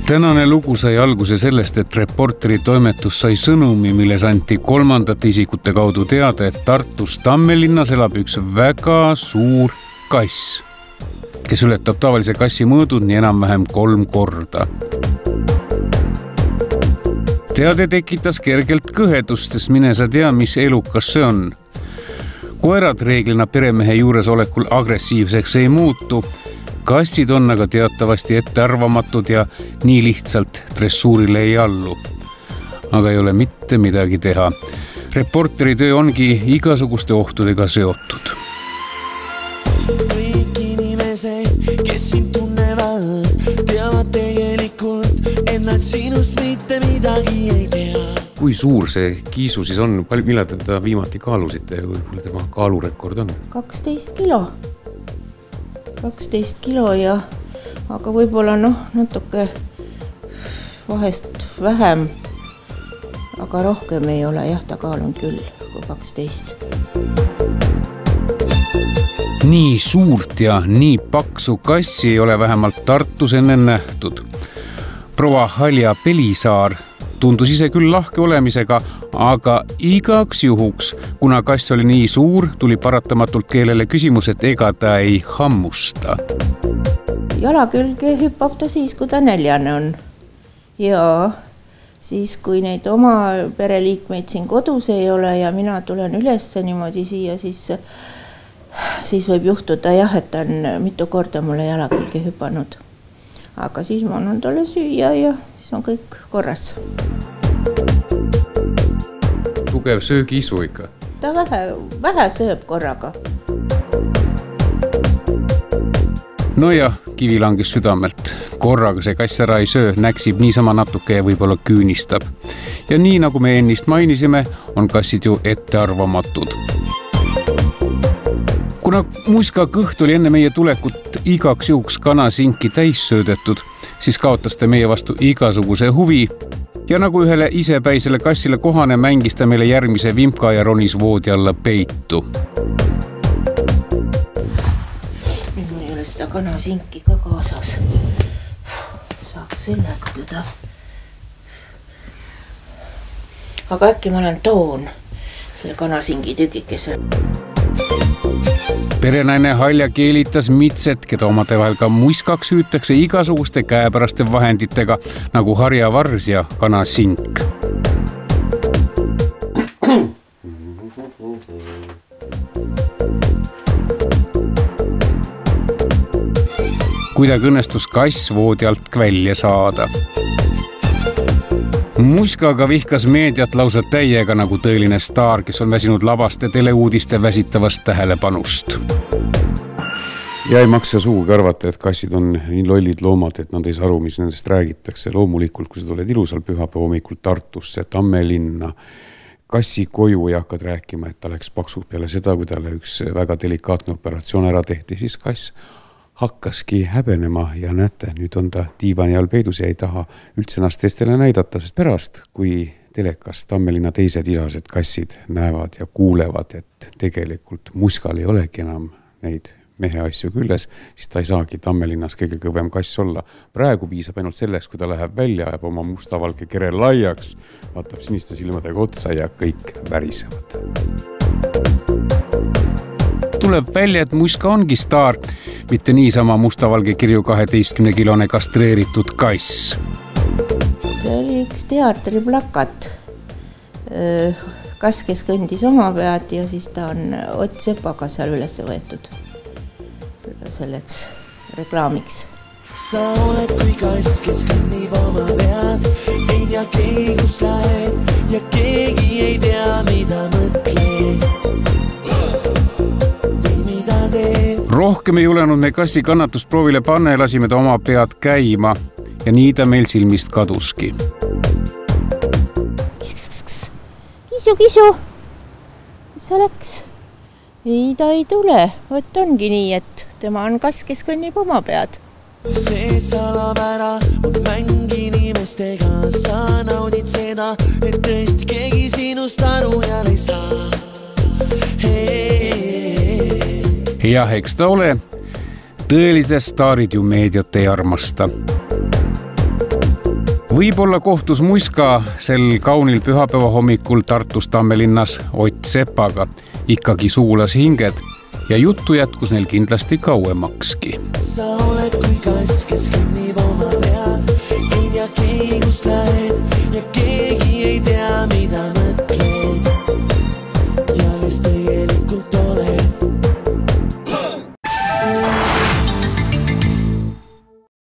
Tänane lugu sai alguse sellest, et Reporteri toimetus sai sõnumi, milles anti kolmandate isikute kaudu teada, et Tartus Tammelinnas elab üks väga suur kass, kes ületab tavalise kassi mõõdud nii enam-vähem 3 korda. Teade tekitas kergelt kõhedust, sest mine sa tea, mis elukas see on. Koerad reeglina peremehe juuresolekul agressiivseks ei muutu. Kassid on aga teatavasti ettearvamatud ja nii lihtsalt dressuurile ei allu. Aga ei ole mitte midagi teha. Reporteri töö ongi igasuguste ohtudega seotud. Kõik inimesed, kes sind tunnevad, teavad tegelikult, et nad sinust mitte midagi ei tea. Kui suur see kiisu siis on? Millal teda viimati kaalusite ja võib-olla tema kaalurekord on? 12 kilo. 12 kilo ja aga võib-olla natuke vahest vähem, aga rohkem ei ole, jah, ta kaalun küll kui 12. Nii suurt ja nii paksu kassi ei ole vähemalt Tartus enne nähtud. Proua Halja Pelisaar tundus ise küll lahke olemisega, aga igaks juhuks, kuna kass oli nii suur, tuli paratamatult keelele küsimus, et ega ta ei hammusta. Jala külge hüppab ta siis, kui ta näljane on. Ja siis, kui neid oma pereliikmeid siin kodus ei ole ja mina tulen üles niimoodi siia, siis võib juhtuda jah, et ta on mitu korda mulle jala külge hüpanud. Aga siis ma annan talle süüa ja siis on kõik korras. Tugev söögiisu ikka? Ta vähe sööb korraga. No ja kivi langes südamelt. Korraga see kass ära ei söö, näksib niisama natuke ja võib-olla küünistab. Ja nii nagu me ennist mainisime, on kassid ju ettearvamatud. Kuna muiska kõht oli enne meie tulekut igaks juhuks kanasinki täis söödetud, siis kaotas ta meie vastu igasuguse huvi ja nagu ühele isepäisele kassile kohane mängis ta meile järgmise vimka ja ronis voodi alla peitu. Nüüd mul ei ole seda kanasinki ka kaasas. Saaks seletada. Aga äkki ma olen toon selle kanasingi tükikese. Perenaine Halja keelitas mitset, keda omade vahel ka muiskaks hüütakse igasuguste käepäraste vahenditega, nagu harjavars ja kanasink. Kuidagi õnnestus kass voodi alt välja saada. Muiskaga vihkas meediat lausa täiega nagu tõeline staar, kes on väsinud labaste teleuudiste väsitavast tähelepanust. Ja ei maksa sugugi arvata, et kassid on nii lollid loomad, et nad ei saa aru, mis nendest räägitakse. Loomulikult, kui sa tuled ilusal pühapäeva hommikul Tartusse, Tammelinna, kassi koju ja hakkad rääkima, et ta läks paksult peale seda, kui talle üks väga delikaatne operatsioon ära tehti, siis kass hakkaski häbenema ja näete, nüüd on ta diivani all peidus ja ei taha üldse ennast teistele näidata, sest pärast, kui telekas Tammelinna teised ilased kassid näevad ja kuulevad, et tegelikult muskal ei olegi enam neid mehe asju külles, siis ta ei saagi Tammelinnas kõige kõvem kass olla. Praegu piisab ainult selleks, kui ta läheb välja, jääb oma mustavalge kere laiaks, vaatab siniste silmadega otsa ja kõik värisevad. Tuleb välja, et muiska ongi staar, mitte niisama mustavalge kirju 12-kilone kastreeritud kass. See oli üks teatri plakat. Kass, kes kõndis oma pead ja siis ta on Ott Sepaga seal üles võetud selleks reklaamiks. Sa oled kui kass, kes kõnnib oma pead, ei tea keegi, kus lähed ja keegi ei tea, mida mõtled. Rohkem ei julenud me kassi kannatusproovile panna ja lasime ta oma pead käima ja nii ta meil silmist kaduski. Kisu, mis sa läks? Ei, ta ei tule. Võt ongi nii, et tema on kass, kes kõnnib oma pead. See salapära on mäng inimestega, sa naudid seda, et tõesti keegi sinust aru ja ei saa. Jah, eks ta ole. Tõelised staarid ju meediat ei armasta. Võib-olla kohtus Muiska sel kaunil pühapäeva hommikul Tartus Tammelinnas Ott Sepaga ikkagi suulas hinged ja juttu jätkus neil kindlasti kauemakski. Sa oled kui kass, kes kõnnib oma pead.